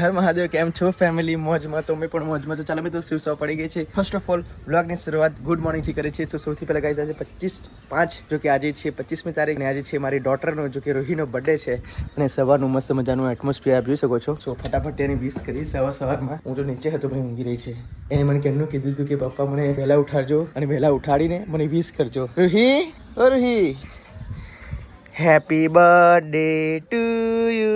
હર મહાદેવ, કેમ છો ફેમિલી? મોજમાં તો મેં પણ મોજમાં. તો ચાલો મિત્રો, શિવ સવા પડી ગઈ છે. ફર્સ્ટ ઓફ ઓલ વ્લોગની શરૂઆત ગુડ મોર્નિંગથી કરી છે. તો સૌથી પહેલાં ગાઈઝ આજે 25/5 જો કે આજે છે 25મી તારીખ ને આજે છે મારી ડોટરનો જો કે રોહીનો બર્થડે છે અને સવારનું મસ્ત મજાનું એટમોસ્ફિયર જોઈ શકો છો. સો ફટાફટ એની વિશ કરી સવારમાં. હું તો નીચે હતો પણ ઊંઘી રહી છે. એને મને કેમનું કીધું હતું કે પપ્પા મને વહેલા ઉઠાડજો અને વહેલા ઉઠાડીને મને વિશ કરજો. રોહી, ઓ રોહી, Happy birthday to you.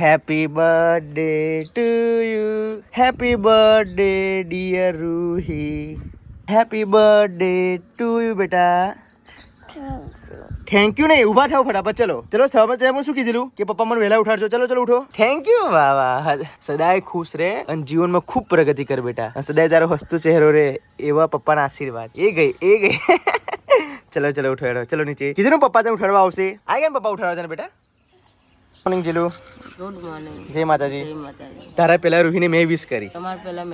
Happy birthday to you. Happy birthday dear Ruhi. Happy birthday to you બેટા. થેન્ક યુ નહીં, ઊભા થાવ ફટાફટ. ચલો સવારે હું શું કીધેલું કે પપ્પા મને વહેલા ઉઠાડજો. ચલો ઉઠો. Thank you. વાહ. સદાય ખુશ રહે અને જીવનમાં ખૂબ પ્રગતિ કર બેટા. સદાય તારો હસતો ચહેરો રે એવા પપ્પાના આશીર્વાદ. એ ગઈ. ચલો ઉઠાડો. ચલો નીચે. કીધું પપ્પા તને ઉઠાડવા આવશે. આ ગયા પપ્પા ઉઠાડવા છે બેટા. મોર્નિંગ જીલુ. Good morning. જય માતાજી. તારા પહેલા રૂહીને મેં વિશ કરી. તમારા પહેલા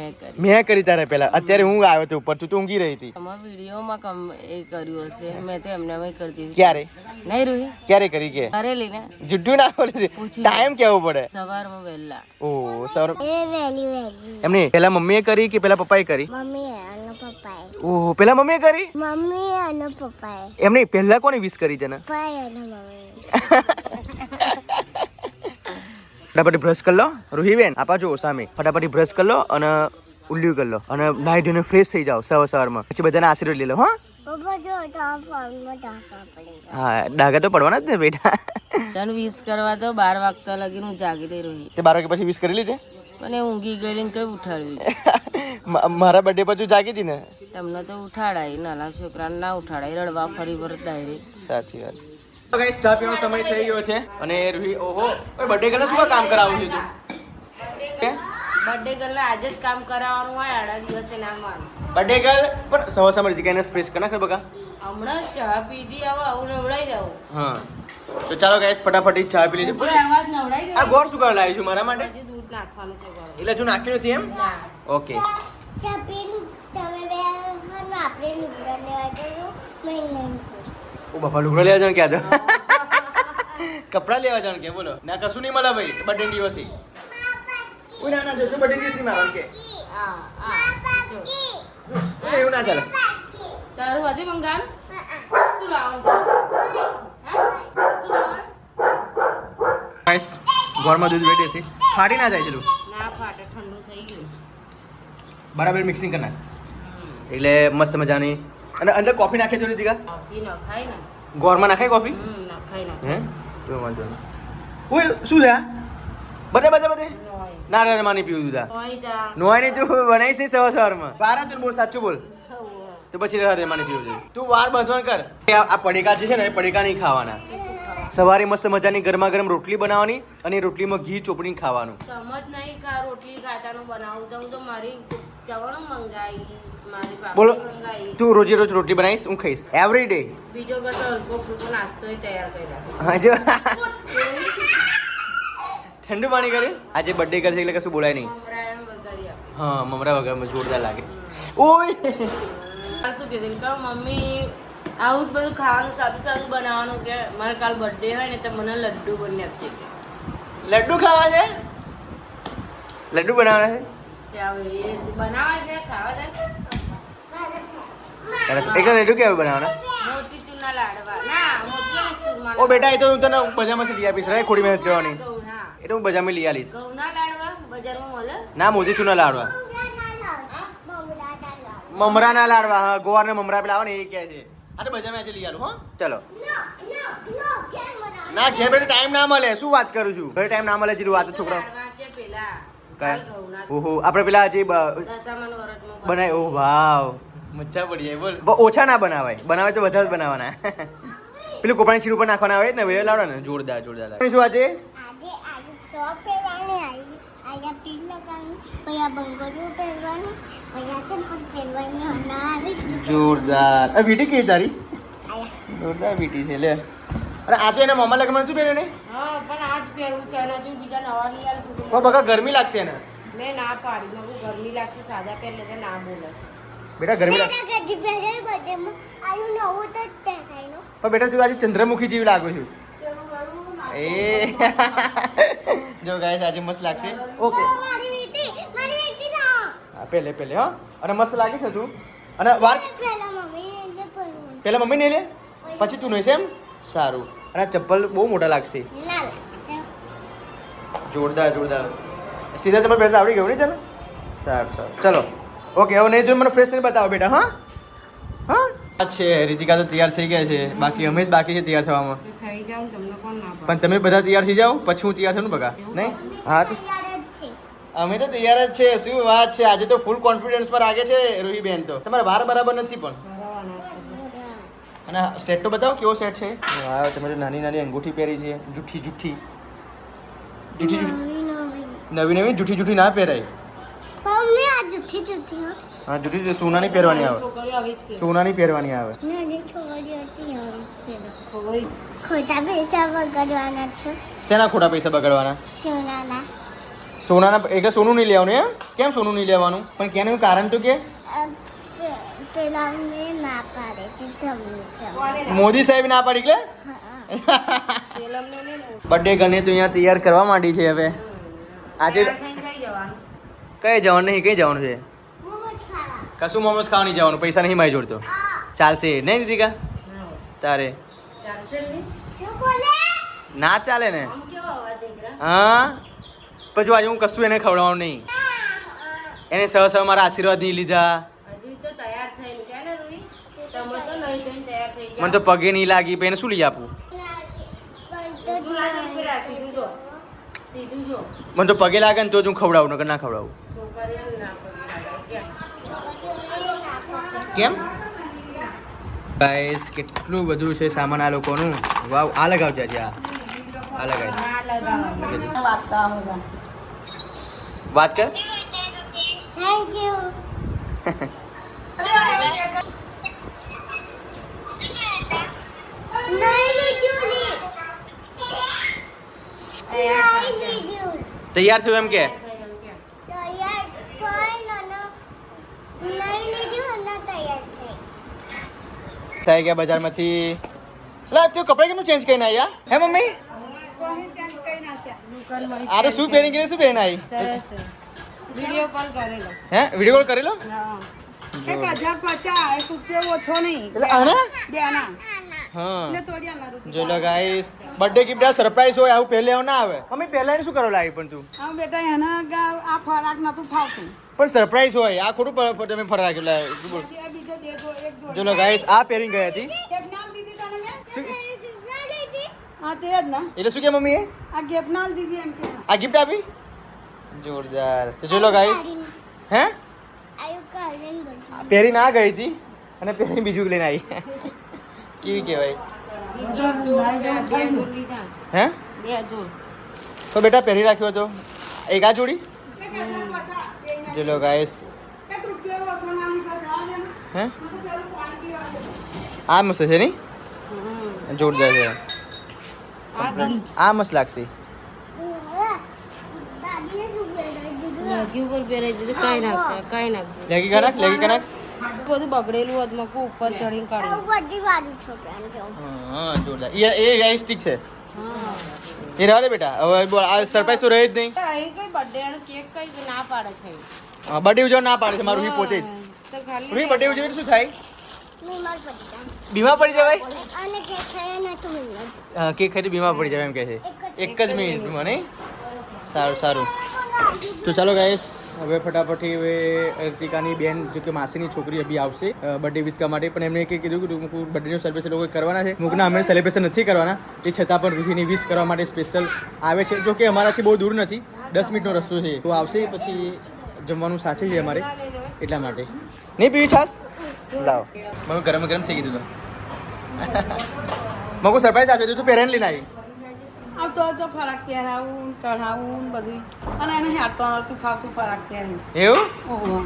મેં કરી તારા પહેલા. અત્યારે હું આવ્યો તો ઉપર, તું ઊંઘી રહી હતી. તમારા વિડીયોમાં એ કર્યું હશે. મેં તો એમને કરી દીધું. ક્યારે નહીં રૂહી, ક્યારે કરી કે કરેલી ને? જુઠ્ઠું ના બોલે છે. ટાઈમ કેવો પડે? સવારમાં વહેલા. ઓ સવાર એમને પહેલા મમ્મીએ કરી કે પહેલા પપ્પાએ કરી? ઓહ, પહેલા મમ્મીએ કરી. એમને પહેલા કોને વિશ કરી તને? ફટાફટ બ્રશ કરી લો રૂહી બેન. આપા જો સામે ફટાફટ બ્રશ કરી લો અને ઉલ્લ્યું કરી લો અને નાહી ધોઈને ફ્રેશ થઈ જાઓ સવારમાં. પછી બધાના આશીર્વાદ લઈ લો. હા, ડાઘા તો પડવાના જ ને બેટા. તને વિશ કરવા તો 12 વાગતા લગી હું જાગી રહી. તે 12 વાગે પછી વિશ કરી લીધે? મને ઊંઘી ગયેલી કઈ ઉઠાડવી. મારા બર્થડે પર તું જાગી હતી ને? તમને તો ઉઠાડાય, નાના છોકરાને ના ઉઠાડાય. રડવા ફરી પર ડાયરેક્ટ. સાચી વાત. તો ગાઈસ, ચા પીવાનો સમય થઈ ગયો છે અને રૂહી, ઓહો, ઓય બર્થડે ગર્લને શું કામ કરાવું છે તું? બર્થડે ગર્લ આજે જ કામ કરાવવાનું હોય, આડા દિવસે ના માનું. બર્થડે ગર્લ પણ સવારમાં જગ્યાને ફ્રેશ કરી નાખ બકા. હમણાં ચા પીધી, હવે આવું નવડાઈ જાવ. હા, તો ચાલો ગાઈસ ફટાફટ ચા પી લીધી. આવાજ નવડાઈ જાવ. આ ગોળ શું કરવા લાવી છું મારા માટે? હજી દૂધ નાખવાનું છે ગોળ. એટલે જો નાખ્યું છે એમ? ઓકે. ચા પીનું તમે બે આપણે લુગડા લેવા ગયો ઓ બાપા, લુગડો લેવા જવાનું ક્યાં તો? કપડા લેવા જવાનું કે? બોલો ના, કશું નહીં મળે ભાઈ બર્થડે દિવસે. ઓય ના જો બર્થડે દિવસે નહીં આવે કે? જો એવું ના ચાલે. તારું હતી મંગાન શું લાવવાનું? શું લાવવાનું? ગાઈસ, ગોળમાં દૂધ વેડે છે, ફાટી ના જાય ચલું. ના ફાટે, ઠંડુ થઈ ગયું. બરાબર મિક્સિંગ કરી નાખ એટલે મસ્ત મજાની. અને અંદર કોફી નાખે તો દીકા? કોફી નખાય ને? ગોળમાં નાખાય કોફી? નખાય. હે તો વાંધો નહીં. ઓય શું છે આ? બધે ના રે માની પીવું દૂધ આ. નોય નહીં, તું બનાવીશ નહીં સવારમાં. બારા તું બોલ, સાચું બોલ. તો પછી રે માની પીવું છે. તું વાર બંધવાનું કર. આ પડીકા છે ને, એ પડીકા નહીં ખાવાના. સવારે મસ્ત મજાની ગરમા ગરમ રોટલી બનાવવાની અને રોટલીમાં ઘી ચોપડીને ખાવાનું. સમજ નહીં ખા રોટલી ખાતાનું બનાવું તો હું તો મારી જવાનું મંગાવીશ. મારી બોલો, પાપડી મંગાવીશ. તું રોજે રોજ રોટલી બનાવીશ, હું ખાઈશ એવરી ડે. બીજો બધો હલકો ફૂલકો નાસ્તો તૈયાર કરી રાખો. હા જો ઠંડુ પાણી કરે. આજે બર્થડે કરશે એટલે કશું બોલાય નહીં. મમરા એમ વઘારી આપે. હા, મમરા વગર જોરદાર લાગે. ઓય શું કીધું કે મમ્મી આવું જ બધું ખાવાનું સાદું બનાવવાનું કે મારે કાલ બર્થડે હોય ને તો મને લડ્ડુ બની આપજે. લડ્ડુ ખાવા છે? લડ્ડુ બનાવવાના છે? ત્યાં હવે એ બનાવે છે, ખાવા છે. એક લડ્ડુ કેવું બનાવવાના? મોતીચૂરના લાડવા. ના, મોતીચૂરના ચૂરમા. ઓ બેટા, એ તો હું તને બજારમાંથી લઈ આપીશ. રે ખોડી મહેનત કરવાની. ઘઉંના. એ તો હું બજારમાં લઈ આવીશ. ઘઉંના લાડવા બજારમાં મળે? ના, મોતીચૂરના લાડવા. મમરાના લાડવા. હા, ગોવાર ને મમરા પેલા આવે ને એ કહે છે. આ તો બજારમાં આજે લઈ આવું. હા ચલો. ના, ઘેર બેઠો ટાઈમ ના મળે. શું વાત કરું છું? ઘરે ટાઈમ ના મળે. જેટલું વાત છોકરા લાડવા કે પેલા કયા? ઘઉંના. ઓહો, આપણે પેલા જે દશામાનું વરતમાં બનાય. ઓ વાવ, મજા પડી જાય. બોલ, ઓછા ના બનાવાય તો વધારે જ બનાવવાના. પેલું કોપરાની છીણ ઉપર નાખવાના આવે ને, વેલા લાવડા ને, જોરદાર લાગે. શું આજે શોપ પહેરવાની આવી, અહીંયા પીલ લગાવવાનું, પછી બંગડીઓ પહેરવાનું, પછી ચંપલ પહેરવાની. હમણાં આવી જોરદાર. વીટી કેવી તારી? જોરદાર વીટી છે લે. અરે આ તો એના મામા લગ્નમાં શું પહેર્યું ને? હા, પણ આજ પહેરવું છે અને હજુ બીજા નવા લઈ આવશે. ઓ બકા, ગરમી લાગશે ને? મેં ના પાડી. મને ગરમી લાગશે, સાદા પહેર લેજે. ના બોલે છે બેટા, ગરમી લાગશે. ગજી પહેરાય બર્થડેમાં આયુ નવું તો જ પહેરાય નો. પણ બેટા, તું આજે ચંદ્રમુખી જેવી લાગુ છું. એ જો ગાઈસ આજે મસ્ત લાગશે ઓકે મારી વીટી લાવો. હા પહેલે હા અને મસ્ત લાગીશ ને તું અને વાર પહેલા મમ્મી એને પહેરવાનું. પહેલા મમ્મી ને લે પછી તું નહીં છે એમ સારું અને આ ચપ્પલ બહુ મોટા લાગશે ના લે. જોરદાર સીધા ચપ્પલ પહેરતા આવડી ગયું નહીં ચાલો સારું ચલો ઓકે હવે નહીં જો મને ફ્રેશ થઈને બતાવો બેટા હા આ છે રીતિકા તો તૈયાર થઈ ગયા છે બાકી અમે જ બાકી છે તૈયાર થવામાં થઈ જાવ તમને કોણ ના પણ તમે બધા તૈયાર થઈ જાઓ પછી હું તૈયાર થયું બગા નહીં હા તો તૈયાર જ છે. અમે તો તૈયાર જ છે શું વાત છે આજે તો ફૂલ કોન્ફિડન્સ પર આગે છે રૂહી બેન તો તમારે વાર બરાબર નથી પણ અને સેટ તો બતાવો કેવો સેટ છે વાહ તમે તો નાની નાની અંગૂઠી પહેરી છે જૂઠી નવી જૂઠી ના પહેરાય મમ્મી આ જુઠ્ઠી હો. હા જૂઠી સોનાની પહેરવાની આવે છોકરીઓ આવી જ કે સોનાની પહેરવાની આવે નાની છોકરી હતી હવે. ખોવાઈ ખોટા પૈસા બગાડવાના છે શેના ખોટા પૈસા બગાડવાના સોનાના. સોનાના એટલે સોનું નહીં લેવાનું એમ કેમ સોનું નહીં લેવાનું પણ કેનું કારણ તો કે પેલા મેં ના પાડે છે તમને. મોદી સાહેબ ના પાડી એટલે તેલમને ને બર્થડે ગણે તો અહીંયા તૈયાર કરવા માંડી છે હવે આજે થઈને જઈ જવાનું કઈ જવાનું નહીં કઈ જવાનું છે મોમોસ ખાવા. કશું મોમોસ ખાવા નહીં જવાનું પૈસા નહીં મારી જોડતો ચાલશે નહીં રીતિકા તારે ચાલશે ને શું બોલે? ના ચાલે ને આમ કેવો અવાજ દીકરા હા પછી આજે હું કશું એને ખવડાવવાનું નહીં એને સહ મારા આશીર્વાદ નહીં લીધા હજી તો તૈયાર થઈને કે ને રૂઈ તમે તો નહીં થઈને તૈયાર થઈ મને તો પગે નહીં લાગી પછી એને શું લઈ આપું તું લાગી પેલા સીધું જો મને તો પગે લાગે ને તો જ હું ખવડાવું નકર ના ખવડાવું છોકરીઓને ના પગે લાગે કેમ ગાઈસ કેટલું બધું છે સામાન આ લોકોનું વાવ આ લગાવજે આજે આ લગાવ ના લગાવવાનું વાગતા હોગા વાત કર થેન્ક યુ. નહીં લીધું ને. નહીં લીધું. તૈયાર થયું એમ કે તૈયાર થઈ ને નહીં લીધું અને તૈયાર થઈ. થઈ ગયા બજારમાંથી લા તું કપડા કેમ ચેન્જ કરીને આવ્યા હે મમ્મી દુકાનમાં અરે શું પહેરીને ગઈ શું પહેરીને આવી સરસ છે વિડીયો કોલ કરેલો હે વિડીયો કોલ કરેલો હા 1050 રૂપિયા ઓછો નહીં એટલે આના બે આના હા એટલે તોડ્યા ના રૂપિયા જો લો ગાઈસ બર્થડે ગિફ્ટ આ સરપ્રાઈઝ હોય આવું પહેલે ના આવે મમ્મી પહેલા એને શું કરવા લાવી પણ તું હા બેટા એના આ ફરાક નતું ફાવતું પણ સરપ્રાઈઝ હોય આ ખોટું તમે ફરવા રાખ્યું લા શું બોલ તે બીજો દેજો એક જોડી જો લો ગાઈસ આ પહેરીને ગઈ હતી એક નાલ દીધી તને મેં શું હા તે જ ના એટલે શું કે મમ્મી આ ગેપ નાલ દીધી એમ કે આ ગિફ્ટ આપી જોરદાર તો જો લો ગાઈસ હે આયુ કાઢીને બધું. પહેરી ના ગઈ હતી અને પહેરી બીજું લઈને આવી કેવી કહેવાય બે જોડ લીધા હે બે જોડ તો બેટા પહેરી રાખ્યો હતો એક આ જોડી જો લો ગાઈસ એક રૂપિયા ઓછો નાની સાથે આ દે ને હે તો પેલું ક્વોલિટી વાળું આ મસ્ત છે નહીં જોરદાર છે આ ગમ આ મસ્ત લાગશે દાદીએ શું પહેરાવી દીધું? લેગી ઉપર પહેરાઈ દીધું કાંઈ નાખ લેગી કનાક બધું બગડેલું હતું મકું ઉપર ચડીને કાઢ્યું આવું બધી વાળી છોકરાને કેવું. હા જોરદાર એ સ્ટીક છે હા એ રહેવા દે બેટા હવે બોલ આ સરપ્રાઈઝ તો રહે જ નહીં અહીં કઈ બર્થડે કેક કઈ ના પાડે છે બર્થડે ઉજવવા ના પાડે છે મારું ઈ પોતે જ તો ખાલી રૂહી બર્થડે ઉજવે તો શું થાય બીમાર પડી જાય. બીમાર પડી જવાય અને કે ખાયા ના તો બીમાર. કેક ખાઈ બીમાર પડી જાય એમ કહે છે એક જ મિનિટમાં નહીં સારું તો ચાલો ગાઈસ હવે ફટાફટ હવે અર્તિકાની બેન જો કે માસીની છોકરી અભી આવશે બર્થડે વિશ કરવા માટે પણ એમને કીધું કે બર્થડેનું સેલિબ્રેશન લોકો કરવાના છે મૂકના અમે સેલિબ્રેશન નથી કરવાના એ છતાં પણ રૂહીની વિશ કરવા માટે સ્પેશિયલ આવે છે જો કે અમારાથી બહુ દૂર નથી 10 મિનિટનો રસ્તો છે તો આવશે પછી જમવાનું સાથે છે અમારે એટલા માટે નહીં પીવી છાસ લાવો મમ્મી ગરમ ગરમ થઈ ગયું તો મગું સરપ્રાઈઝ આપી દીધું તું પેરેન્ટ લઈને આવી આવ તો જો ફરાક પહેરાવું કઢાવું બધું અને એને હાથતો નતું ફાવતું ફરાક પહેરી એવું ઓહો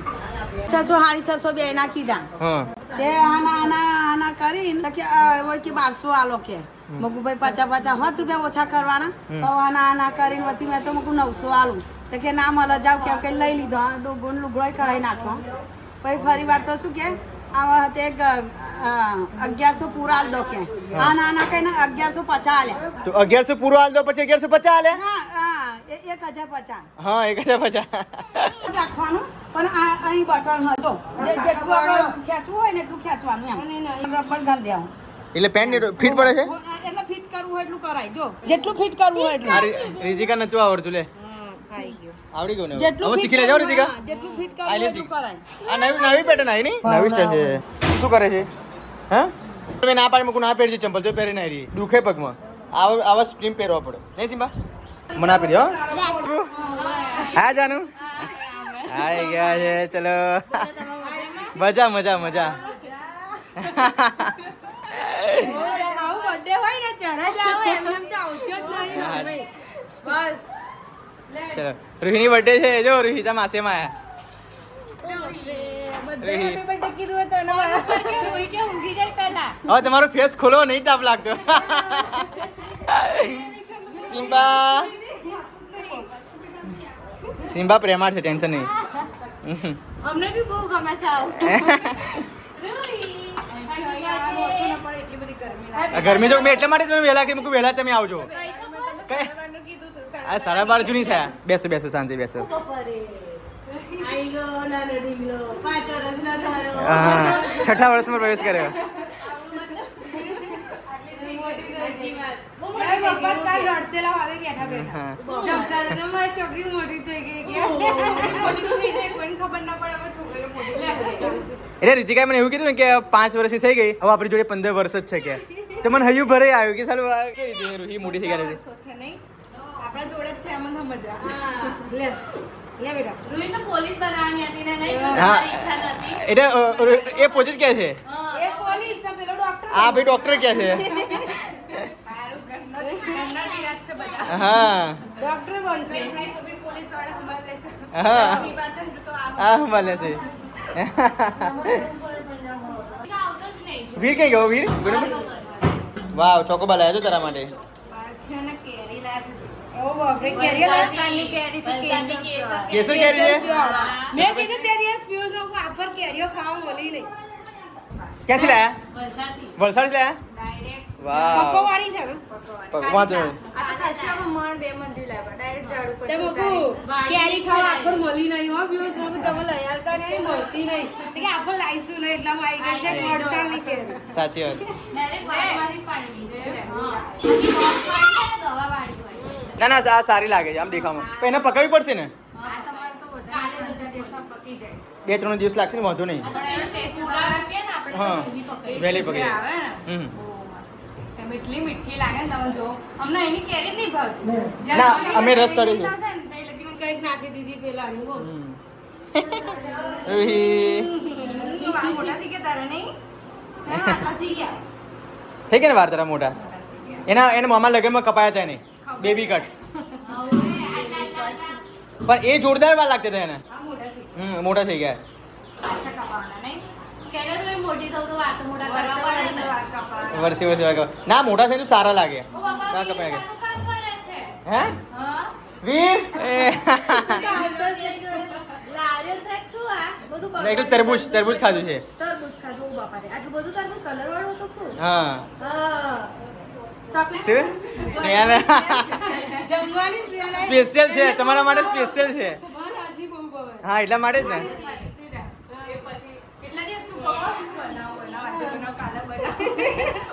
600 બે ના કીધા હા તે આના કરીને તો કે હોય કે 1200 આલો કે મગુભાઈ 50 રૂપિયા ઓછા કરવાના તો આના કરીને વતી મેં તો મગુ 900 આલું તો કે ના મળે જાવ કે લઈ લીધો ડોગોન લુગડોય કરાવી નાખો પછી ફરી વાર તો શું કે આવા તે 1100 પૂરા આલ દો કે આના કઈને 1150 આલ્યા તો 1100 પૂરો હાલ દો પછી 1150 હાલે હા હા 1050 હા 1050 રાખવાનું પણ આ અહીં બટન હતો જેટલું આપણે ખેંચવું હોય ને એટલું ખેંચવાનું એમ રબર ઘાલ દેવાનું એટલે પેન્ટ ફિટ પડે છે એટલે ફિટ કરવું હોય એટલું કરાય જો જેટલું ફિટ કરવું હોય એટલું રીતિકા નતું આવડતું લે આવડી ગયું ને જેટલું હવે fit શીખી લેજો કરવું, રીતિકા હા, જેટલું ફિટ કરવું હોય એટલું કરાય આ નવી પેટર્ન આવી નહીં નવી સ્ટાઇલ છે શું કરે છે હા તમે ના પાડી મૂકું ના પહેરજે ચંપલ તો પહેરી નહીં રહી દુખે પગમાં આવા સ્પ્રિંગ પહેરવા પડે નહીં સિમ્બા મને આપી દો હા જાનુ આવી ગયા છે ચલો મજા મજા મજા આવું બર્થડે હોય ને ત્યારે જ આવે એમ તો આવતો જ નહીં ભાઈ બસ ચલો રૂહીની બર્થડે છે જો રૂહિતા માસેમાં આયા હવે તમારો ફેસ ખોલો નહીં તાપ લાગતો સિમ્બા સિમ્બા પ્રેમાળ છે ટેન્શન નહીં અમને બી બહુ ગમે છે આવું ગરમી તો મેં એટલા માટે તમે વહેલા કે મૂકું વહેલા તમે આવજો આ 12:30 જૂની થયા બેસો બેસો શાંતિ બેસો હા 6ઠા વર્ષમાં પ્રવેશ કર્યો એટલે રીતિકાએ મને એવું કીધું ને કે 5 વર્ષની થઈ ગઈ હવે આપણી જોડે 15 વર્ષ જ છે કે તો મને હૈયું ભરે આવ્યું કે સાલું કેવી રીતે રૂહી મોટી થઈ ગઈ આપણા જોડે જ છે એમાં મજા લે બેટા રૂહી તો પોલીસ બનાવવાની હતી ને નહીં તો હા. તમારી ઈચ્છા નથી એટલે એ પોતે જ કહે છે એ પોલીસ ને પેલો ડોક્ટર આ ભાઈ ડોક્ટર કહે છે હા ડોક્ટર બનશે હા હા મળે છે વીર કઈ ગયો વીર વાવ ચોકોબા લાવ્યા છો તારા માટે કેસર કેરી છે મેં કીધું તે દિવસ પીવું છું આફર કેરીઓ ખાવા મળી નહીં ક્યાંથી લાયા વલસાડથી વલસાડ લાયા ડાયરેક્ટ વાવ પકોવાળી છે વાંધો તે મૂકું કેરી ખાવા આફર મળી નહીં હો પીવું છું તમે લઈ આવતા નહીં મળતી નહીં કે આફર લાવીશું નહીં એટલામાં આવી ગઈ છે વલસાડની કેરી સાચી વાત ના ના આ સારી લાગે છે આમ દેખામાં તો એને પકડવી પડશે ને 2-3 દિવસ લાગશે ને વાંધો નહીં હા વહેલી પકડી હમ એટલી મીઠી લાગે ને તમે જો અમને એની કેરી જ નહીં ભાવ ના અમે રસ કરીશું કઈ નાખી દીધી પેલા રૂહી મોટા થઈ ગયા તારા નહીં થઈ ગયા ને વાર તારા મોટા એના મામા લગ્નમાં કપાયા હતા એને બેબી કટ પણ એ જોરદાર વાર લાગતા હતા એને મોટા થઈ ગયા વર્ષે વર્ષે વાર કપાય. ના મોટા થાય તો સારા લાગે ના કપાય ગયા હે વીર એકલું તરબૂચ ખાધું છે હા સ્પેશિયલ છે તમારા માટે સ્પેશિયલ છે હા એટલા માટે જ ને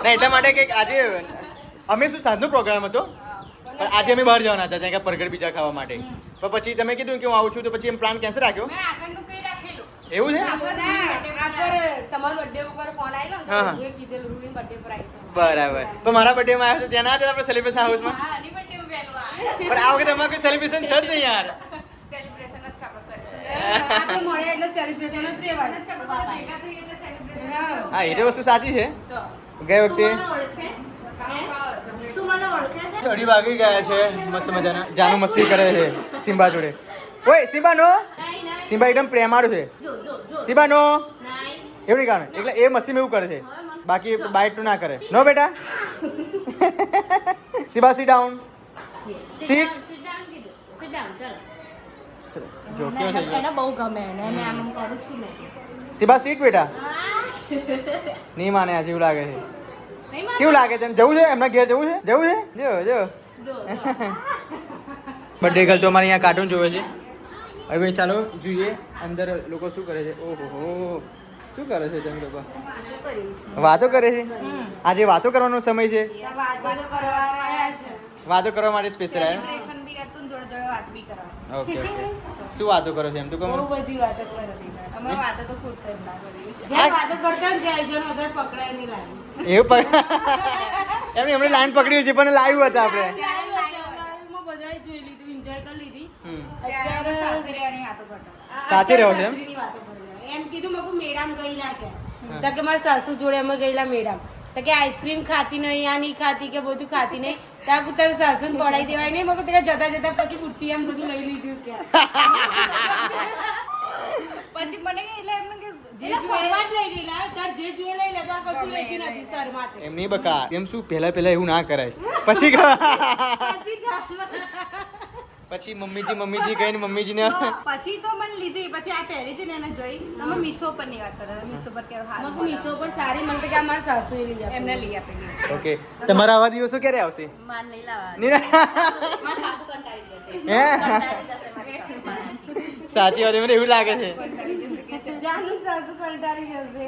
ના એટલા માટે કે આજે અમે શું સાંજનો પ્રોગ્રામ હતો પણ આજે અમે બહાર જવાના હતા ત્યાં કે બર્ગર પિઝા ખાવા માટે પણ પછી તમે કીધું કે હું આવું છું તો પછી એમ પ્લાન કેન્સલ રાખ્યો એવું છે હા. બરાબર તો મારા બર્થડેમાં આવ્યો તો ત્યાં ના હતા આપણે સેલિબ્રેશન હાઉસમાં પણ આ વખતે અમારે કોઈ સેલિબ્રેશન છે જ નહીં યાર હા એ તો વસ્તુ સાચી છે ગઈ વખતે અઢી વાગી ગયા છે મસ્ત મજાના જાનુ મસ્તી કરે છે સિમ્બા જોડે ઓય સિમ્બા નો સિમ્બા એકદમ પ્રેમાળું છે સિમ્બા નો એવું નહીં કારણ એટલે એ મસ્તીમાં એવું કરે છે બાકી બાઇક તો ના કરે નો બેટા સિમ્બા સીટ ડાઉન સીટ જો કેવો થઈ ગયો બહુ ગમે એને આમ કરું છું ને સિમ્બા સીટ બેટા નહીં માને આજે એવું લાગે છે કેવું લાગે છે જવું છે એમના ઘેર જવું છે જો જો બર્થડે ગર્લ તો અમારે અહીંયા કાર્ટૂન જોવે છે. હવે ચાલો જોઈએ અંદર લોકો શું કરે છે. ઓહો, શું કરે છે તમે લોકો? વાતો કરે છે. આજે વાતો કરવાનો સમય છે. વાતો કરવા માટે સ્પેશિયલ આવ્યો. સેલિબ્રેશન બી હતું ને જોડે જોડે વાત બી કરવા. ઓકે શું વાતો કરો છો એમ તો કહો. બહુ બધી વાતો કરી. અમે વાતો તો ખૂટતા જ ના કરીએ. જ્યાં વાતો કરતા ને ત્યાં જણ વધારે પકડાય નહીં લાગે. એવું પણ એમને લાઈન પકડી હતી પણ લાઈવ હતા આપણે. લાઈવમાં બધાએ જોઈ લીધું, એન્જોય કરી લીધી. અત્યારે સાથે રહેવાની વાતો કરતા. સાથે રહો છો એમ? સાસરીની વાતો કરતા. એમ કીધું મેં કહું મેડમ ગયેલા કે તો કે મારા સાસુ જોડે અમે ગયેલા મેડમ તો કે આઈસ્ક્રીમ ખાતી નહીં, આ નહીં ખાતી કે બધું ખાતી નહીં. ત્યાં તારે સાસુ ને પડાઈ દેવાય નહીં. મેં કહું જતા જતા પછી બુટ્ટી એમ બધું લઈ લીધું કે પછી મને એટલે એમને કે જે ફરવા જ લઈ ગયેલા તાર જે જોઈએ લઈ લેતા કશું લેતી નથી સર માટે. એમ નહીં બકા, એમ શું પહેલા એવું ના કરાય. પછી પછી મમ્મીજી કહીને મમ્મીજીને પછી તો મને લીધી, પછી આ પહેરી હતી ને એને જોઈ. તમે મીશો પર ની વાત કરો, મીશો પર કેવું મેં હારું કહું મીશો પર સારી મને કે આ મારા સાસુએ લઈ આપી. એમને લઈ આપેલી. ઓકે તમારા આવા દિવસો ક્યારે આવશે? માર નહીં લાવવા. નહીં ના? મારા સાસુ કંટાળી જશે. હે કંટાળી જશે મારી સાસુ. સાચી વાત, મને એવું લાગે છે. જાનું સાસુ કંટાળી જશે.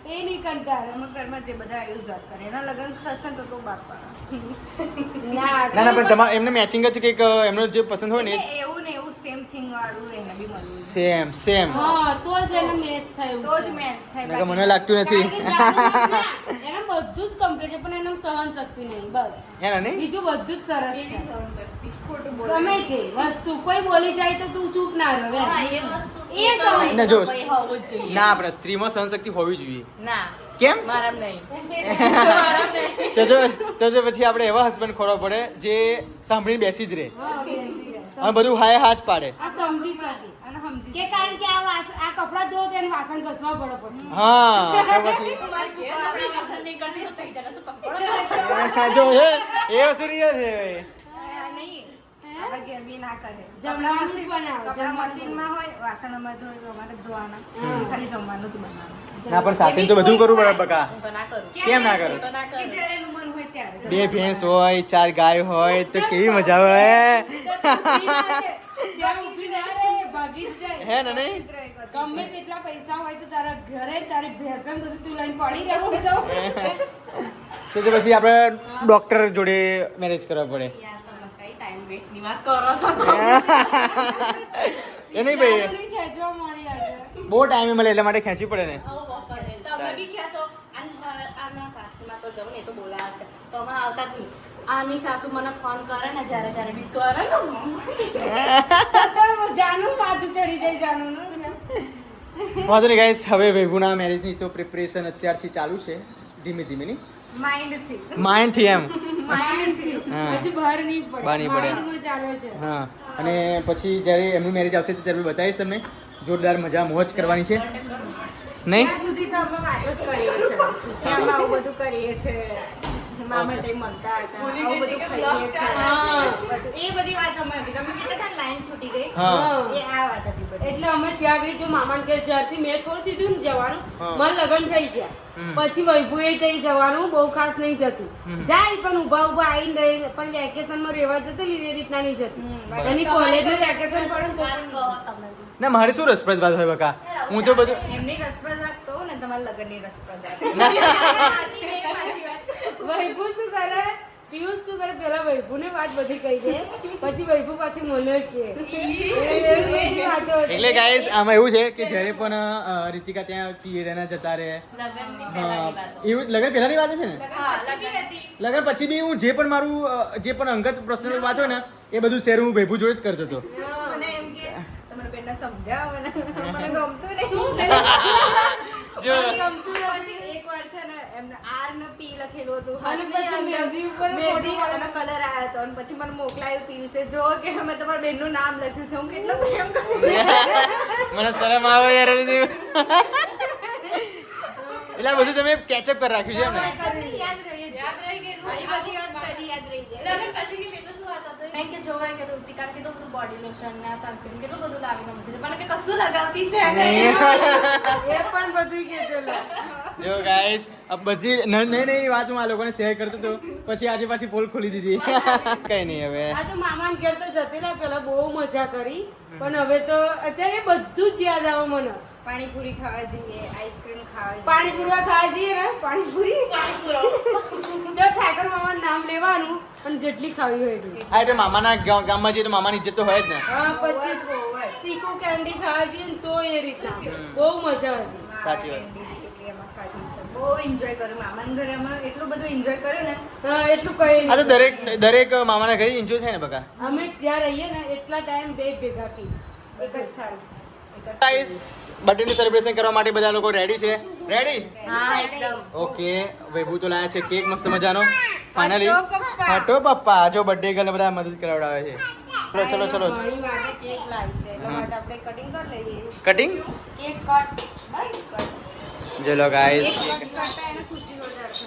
એ નહીં કંટાળે. અમે ઘરમાં જે બધા એવું જ વાત કરે. એના લગ્ન થશે ને તો બાપા ના ના ના પણ તમારે એમને મેચિંગ જ કંઈક એમનો જે પસંદ હોય ને એવું ને એવું સેમ થિંગ વાળું એને બી મળવું. સેમ હા તો જ એને મેચ થયું તો જ છે. મેચ થાય. નકર મને લાગતું નથી. કારણ કે જાનું ના, એને બધું જ કમ્પ્લીટ છે પણ એને સહન શક્તિ નહીં બસ. એના નહીં બીજું બધું જ સરસ છે. ખોટું બોલ. ગમે તે વસ્તુ કોઈ બોલી જાય તો તું ચૂપ ના રહે. એ સહન ના જો હોવું જ જોઈએ. ના આપણે સ્ત્રીમાં સહનશક્તિ હોવી જોઈએ. ના કેમ? મારામ નહીં. તો જો પછી આપણે એવા હસબન્ડ ખોરવા પડે જે સાંભળીને બેસી જ રહે હા, બેસી રહે. અને બધું હાય હાથ પાડે. આ સમજી શકે અને સમજી કે કારણ કે આ કપડા ધો તો એને વાસણ ઘસવા પડે પછી. હા તો પછી જો એ સિરિયસ છે નહીં આપણે ઘેર બી ના કરે. જમવાનું જ બનાવે, કપડા જમવાનું. મશીનમાં હોય, વાસણ અમારે ધોઈ અમારે ધોવાના. એ ખાલી જમવાનું જ બનાવવાનું. ના પણ સાસરી તો બધું કરવું પડે બકા. કેમ ના કરો? કે જ્યારે એનું મન હોય ત્યારે. 2 ભેંસ હોય 4 ગાય હોય તો કેવી મજા આવે ત્યાં ઊભી ના રહે, ભાગી જ જાય. હે ને નહીં? ગમે તેટલા પૈસા હોય તો તારા ઘરે તારી ભેંસણ બધું તું લઈને પડી રહેવું જાઉં. તો પછી આપણે ડોક્ટર જોડે મેરેજ કરવા પડે. એ નહીં ભાઈ, ચાલુ નહીં ખેંચવા મળી આજે. બહુ ટાઈમે મળે એટલે માટે ખેંચવી પડે ને. તમે બી ખેંચો આના સાસુમાં તો જવું ને એ તો બોલાવે છે તો અમે આવતા જ નહીં. આની સાસુ મને ફોન કરે ને જ્યારે બી કરે ને તો જાનું માથું ચડી જાય જાનું વાંધો નહીં ગાઈસ, હવે વેગુના મેરેજની તો પ્રિપરેશન અત્યારથી ચાલુ છે ધીમે ધીમે ની માઇન્ડથી. માઇન્ડથી એમ. માયાથી. હા. પછી બહાર નહીં પડે. બહાર નહીં પડે. માઇન્ડમાં ચાલે છે. હા અને પછી જ્યારે એમનું મેરેજ આવશે તો ત્યારે બતાવીશ તમને. જોરદાર મજા મોજ કરવાની છે નહીં? ત્યાં સુધી તો અમે વાતો જ કરીએ છીએ. કે અમે આવું બધું કરીએ છીએ. મામા તઈ મળતા હતા. આવું બધું ખાઈએ છીએ. હા. બધું. એ બધી વાત અમે હતી. તમે કીધા હતા ને લાઈન છૂટી ગઈ. હા એ આ વાત હતી બધી. એટલે અમે ત્યાં આગળ જો મામાને ઘેર જ્યારથી મેં છોડી દીધું ને જવાનું હા. મારે લગ્ન થઈ ગયા પછી વૈભુએ તઈ જવાનું બહુ ખાસ નહીં જતું જાય પણ ઊભા ઊભા આવીને રહી પણ વેકેશનમાં રહેવા જતી એ રીતના નહીં જતી એની કોલેજનું વેકેશન પડે ને તો પણ નહીં જતી. ના મારે શું રસપ્રદ વાત હોય બકા, હું તો બધું એમની રસપ્રદ વાત કહું ને તમારા લગ્નની રસપ્રદ વાત. વૈભુ શું કરે પિયુષ શું કરે પેલા વૈભુને વાત બધી કહી દે પછી વૈભુ પાછી મને કે એવી બધી વાતો હતી. એટલે ગાઈસ આમાં એવું છે કે જ્યારે પણ રીતિકા ત્યાં પિયરના જતા રહે, હા એવું લગન પહેલાની વાત છે ને? લગન પછી બી હું જે પણ મારું જે પણ અંગત પર્સનલ વાત હોય ને એ બધું શેર હું ભેભુ જોડે જ કરતો હતો. મને એમ કે તમારા બેનને સમજાવો ને. મને ગમતું નહીં. જો પછી એકવાર છે ને એમને આર ને પી લખેલું હતું. અને પછી મહેંદી ઉપર મહેંદી વાળો કલર આવ્યો હતો અને પછી મને મોકલાયું પીયુષે જો કે અમે તમારા બેનનું નામ લખ્યું છે. હું કેટલો પ્રેમ કરું છું. મને શરમ આવે યાર. એટલે આ બધું તમે કેચઅપ કરી રાખ્યું છે એમ ને? યાદ રહી ગયું. એ બધી વાત પહેલી યાદ રહી જાય. લગન પછીની પેલું શું વાત હતું મેં કે જોવાય કે ઋતિકા કેટલું બધું બોડી લોશન ને સનસ્ક્રીન કેટલું બધું લાવીને મૂક્યું છે મને કે કશું લગાવતી છે એ પણ બધું કીધેલું જો ગાઈસ अब બધી નઈ વાત હું આ લોકોને શેર કરતો હતો પછી આજે પાછી પોલ ખોલી દીધી કઈ નહીં હવે આ તો મામાને ઘેર તો જતેલા પેલા બહુ મજા કરી પણ હવે તો અત્યારે બધું જ યાદ આવે મને પાણીપુરી ખાવા જઈએ આઈસ્ક્રીમ ખાવા પાણીપુરી ખાવા જઈએ ને પાણીપુરી તો ઠાકર મામાનું નામ લેવાનું અને જેટલી ખાવી હોય એટલી હા એટલે મામાના ગામમાં જઈએ તો મામાની ઇજ્જત તો હોય જ ને હા પછી ચીકુ કેન્ડી ખાવા જઈએ ને તો એ રીતના બહુ મજા હતી સાચી વાત બહુ એન્જોય કર્યું મામાના ઘરે અમે એટલું બધું એન્જોય કર્યું ને હા એટલું કઈ આ તો નહીં દરેક મામાના ઘરે એન્જોય થાય ને બકા અમે ત્યાં રહીએ ને એટલા ટાઈમ બે ભેગા થઈ એક જ સ્થળ ગાઈસ બર્થડે નું સેલિબ્રેશન કરવા માટે બધા લોકો રેડી છે રેડી હા એકદમ ઓકે વૈભવ તો લાયા છે કેક મસ્ત મજાનો ફાઇનલી હટો પપ્પા જો બર્થડે ગર્લ બધા મદદ કરાવડાવે છે ચલો ચલો મારી માટે કેક લાવી છે એટલા માટે આપણે કટિંગ કરી લઈએ કટિંગ કેક કટ બસ કટ ચલો ગાઈસ કરતા એને ખુશી વધારે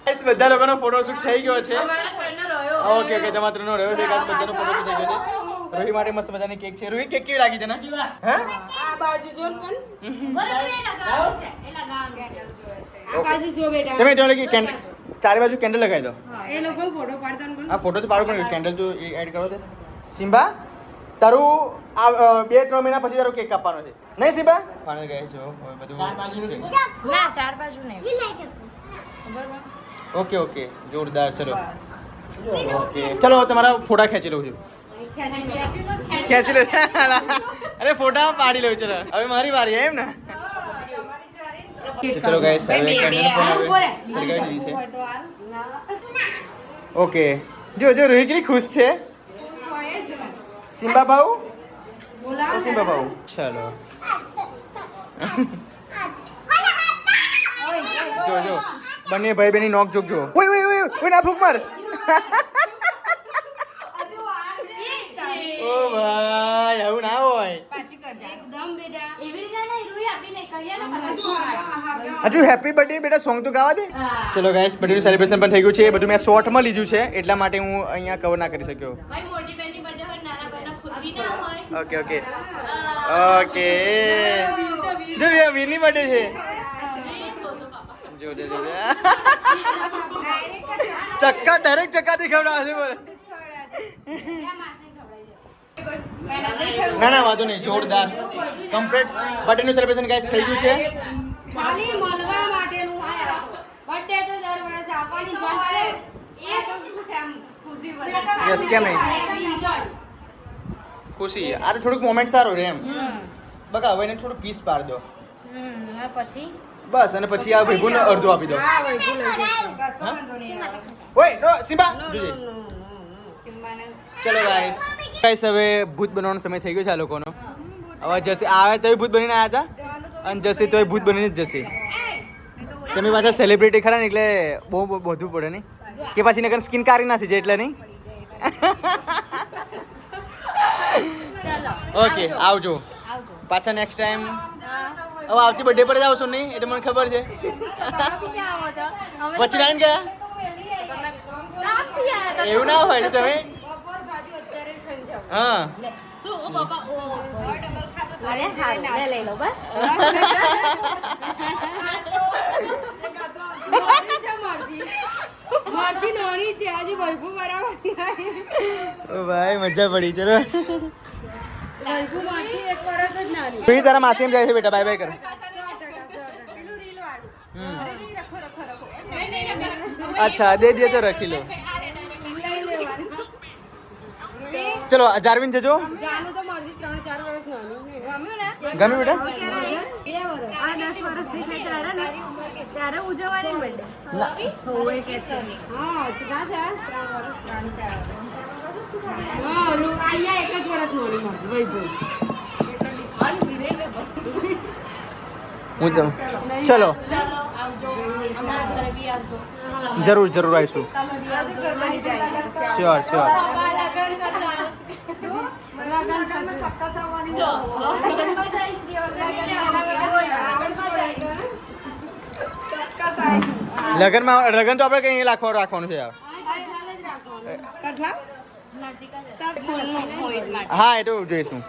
ગાઈસ બધા લોકોનો ફોટો શૂટ થઈ ગયો છે અમારા ઘરનો રહ્યો ઓકે ઓકે તમારો ત્રણનો રહ્યો છે ગાઈસ બધાનો ફોટો શૂટ થઈ ગયો છે રોહી માટે મસ્ત મજાની કેક છે રોહી કેક કેવી લાગી તને હે આ બાજુ જો ને પણ બરાબર એ લગાવવાનું છે એ લગાવવાનું છે આ બાજુ જો બેટા તમે એટલે કે કેન્ડલ ચારે બાજુ કેન્ડલ લગાવી દો એ લોકો ફોટો પાડતા ને આ ફોટો તો પાડો પણ કેન્ડલ તો એડ કરો દે સિમ્બા તારું આ 2-3 મહિના પછી તારો કેક કાપવાનો છે નહીં સિમ્બા ફાઇનલ ગાઈસ જો હવે બધું ના ચાર બાજુ નહીં વિલાઈ જતું ઓકે ઓકે જોરદાર ચલો ઓકે ચલો તમારા ફોટા ખેંચી લઉં છું ખેંચી લે અરે ફોટા પાડી લઉં ચલો હવે મારી વારી એમ ને ચલો ગાઈસ હવે કેન્ડલ પણ હવે સળગાવી દીધી છે ઓકે જો જો રોહી કેટલી ખુશ છે સિમ્બા ભાઉ સિમ્બા ભાઉ ચલો જો જો બંને ભાઈ બહેની નોક જોક જો ઓય ઓય ઓય ઓય ના ફૂક માર ઓ ભાઈ આવું ના હોય એકદમ બેટા એવી રીતે નહીં રૂઈ આપીને કહીએ ને પછી હજુ હેપી બર્થડે બેટા સોંગ તો ગાવા દે ચલો ગાઈસ બર્થડે નું સેલિબ્રેશન પણ થઈ ગયું છે બધું મેં શોર્ટમાં લીધું છે એટલા માટે હું અહીંયા કવર ના કરી શક્યો ભાઈ મોટી બહેનની બર્થડે હોય નાના ભાઈના ખુશી ના હોય ઓકે ઓકે ઓકે જો વીરની બર્થડે છે જો જો જો ચક્કા ડાયરેક્ટ ચક્કાથી ખવડાવે છે બોલ ના ના વાંધો નહીં જોરદાર કમ્પ્લીટ બર્થડે નું સેલિબ્રેશન ગાઈસ થઈ ગયું છે ખાલી મળવા માટેનું આયા બર્થડે તો દર વર્ષે આપવાની જ વાત છે એ તો શું છે આમ ખુશી વધારે યસ કેમ નહીં એન્જોય ખુશી આ તો થોડુંક મોમેન્ટ સારું રે એમ બકા હવે એને થોડું પીસ પાડ દો પછી બસ અને પછી આ ભેગું અડધું આપી દો હા ભાઈ ભૂલ થઈ જશે કશો વાંધો નહીં આવે ઓય નો સિમ્બા જોજે ચલો ગાઈસ હવે ભૂત બનવાનો સમય થઈ ગયો છે આ લોકોનો હવે જશે આવે તો ભૂત બનીને આવ્યા હતા અને જશે તો ભૂત બનીને જ જશે તમે પાછા સેલિબ્રિટી ખરા ને એટલે બહુ બધું પડે નહીં કે પછી નકર સ્કિન કારી નાખી છે એટલે નહીં ઓકે આવજો પાછા નેક્સ્ટ ટાઈમ હવે આવતી બર્થડે પર જ આવશો નહીં એટલે મને ખબર છે પછી લાઈન ગયા એવું ના હોય તો તમે બપોર ખાધું અત્યારે ખાઈ જાવ હા શું ઓ બાપા ઓ અરે હા લઈ લો બસ મારથી નોની છે આજે વૈભવ બરાબર ઓ ભાઈ મજા પડી ચલો વૈભવ માંથી એક વર્ષ જ નાની તું તારા માસી જાય છે બેટા બાય બાય કર અચ્છા દે દે તો રખી લો ચલો જારવીન જજો જાનું તો મારથી 3-4 વર્ષ નાની ગમ્યું ને ગમ્યું બેટા 2 વર્ષ આ 10 વર્ષની થઈ ત્યારે ઉજવવાની બર્થડે હોવે કે છે હા કેટલા છે 3 વર્ષ 3-4 હા આયા એક જ વર્ષ નાની મારી વૈભવ હું ચલો ચાલો આવજો અમારા ઘરે બી આવજો જરૂર જરૂર આવીશું શ્યોર શ્યોર લગન તો આપણે કઈ રાખવાનું છે હા એ તો જોઈશું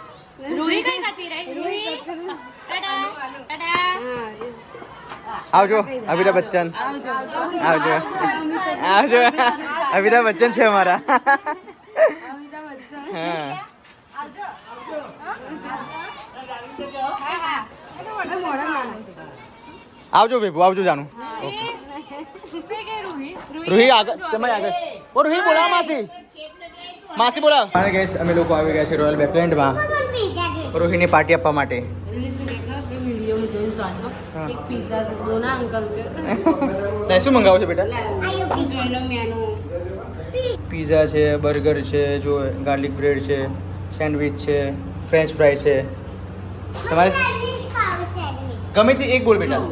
રૂહી કઈ ખાતી રહી રૂહી ટાટા ટાટા આવજો અમિતાભ બચ્ચન આવજો આવજો અમિતાભ બચ્ચન છે અમારા અમિતાભ બચ્ચન હા આવજો બેબુ આવજો જાનું રૂહી આગળ તમે આગળ ઓ રૂહી બોલાવ માસી બોલાવ અને ગેસ અમે લોકો આવી ગયા છે રોયલ બેકલેન્ડમાં રૂહીની પાર્ટી આપવા માટે વિડીયો में જોઈને સાંજનો એક પિઝા દો ના અંકલ કે લે શું મંગાવો છો બેટા જોઈ લો મેનુ પીઝા છે બર્ગર છે જો ગાર્લિક બ્રેડ છે સેન્ડવિચ છે ફ્રેન્ચ ફ્રાય છે તમારે સેન્ડવિચ ખાવ સેન્ડવિચ ગમે તે એક બોલ બેટા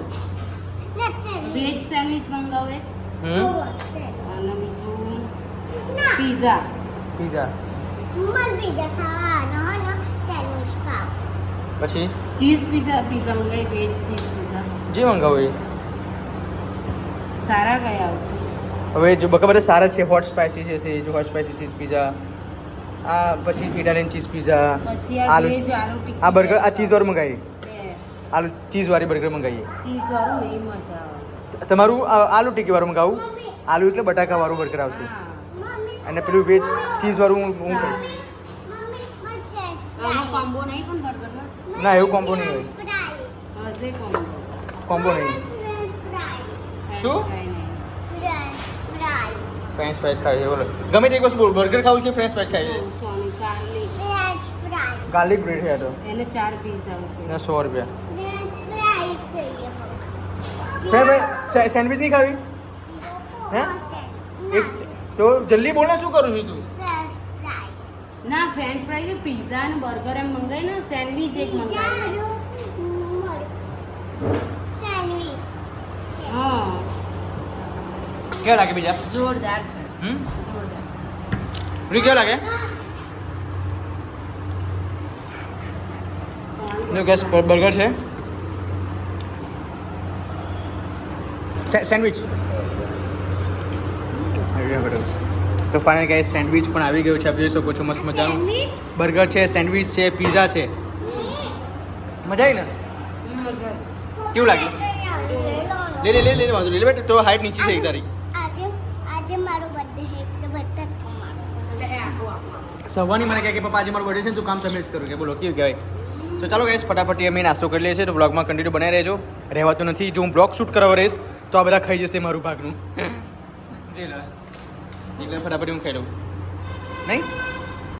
વેજ સેન્ડવિચ મંગાવે હમ અને બીજું પિઝા પીઝા મન પીઝા ખાવાનો સેન્ડવિચ ખાવ પછી ચીઝ પિઝા મંગાવી વેજ ચીઝ પિઝા જે મંગાવો એ સારા કયા આવશે હવે જો બધા સારા છે હોટ સ્પાઇસી છે જો હોટ સ્પાઇસી ચીઝ પીઝા આ પછી ઇટાલિયન ચીઝ પીઝા પછી આ આલુ વેજ આલુ ટિક્કી આ બર્ગર આ ચીઝ વાળું મંગાવીએ આલુ ચીઝ વાળી બર્ગર મંગાવીએ ચીઝ વાળું નહીં મજા આવે તમારું આલુ ટિક્કી વાળું મંગાવું આલુ એટલે બટાકા વાળું બર્ગર આવશે હા અને પેલું વેજ ચીઝ વાળું હું કહીશ મમ્મી મન ફ્રેન્ચ આનો કોમ્બો નહીં પણ બર્ગરમાં ના એવું કોમ્બો નહીં હોય ફ્રાઈસ હશે કોમ્બો કોમ્બો નહીં ફ્રેન્ચ ફ્રાઈસ શું? ફ્રેન્ચ ફ્રાઈસ ફ્રેન્ચ ફ્રાઈઝ ખાય છે બોલો ગમે તે એક વસ્તુ બોલ બર્ગર ખાવું કે ફ્રેન્ચ ફ્રાઈઝ ખાય છે સોની garlic French fries garlic bread છે આ તો એને 4 પીસ આવશે ના 100 રૂપિયા ફ્રેન્ચ ફ્રાઈસ चाहिए સેન્ડવિચ નહીં ખાવી હે એક તો જલ્દી બોલ ને શું કરું છું તું ફ્રેન્ચ ફ્રાઈસ ના ફ્રેન્ચ ફ્રાઈઝ કે પિઝા અને બર્ગર એમ મંગાઈ ને સેન્ડવિચ એક મંગાવી સેન્ડવિચ હા કેવા લાગે બીજા જોરદાર છે હમ જોરદાર રૂહી કેવા લાગે નો ગેસ બર્ગર છે સેન્ડવિચ તો ફાઇનલ ગાઈસ સેન્ડવિચ પણ આવી ગયું છે આપ જોઈ શકો છો મસ્ત મજાનું સેન્ડવિચ બર્ગર છે સેન્ડવિચ છે પીઝા છે મજા આવી ને કેવું લાગ્યું લે વાંધો લે બેટા તો હાઈટ નીચે છે એક તારી આજે આજે મારો બર્થડે છે તો બર્થડે તમારો સવારની મને કહે કે પપ્પા આજે મારો બર્થડે છે ને તું કામ તમે જ કરું કે બોલો કેવું કહેવાય તો ચાલો ગાઈસ ફટાફટ અમે નાસ્તો કરી લઈએ છીએ તો બ્લોગમાં કન્ટિન્યુ બનાવી રહેજો રહેવાતું નથી જો હું બ્લોગ શૂટ કરવા રહીશ તો આ બધા ખાઈ જશે મારું ભાગનું જી લો એટલે ફટાફટ હું ખાઈ લઉં નહીં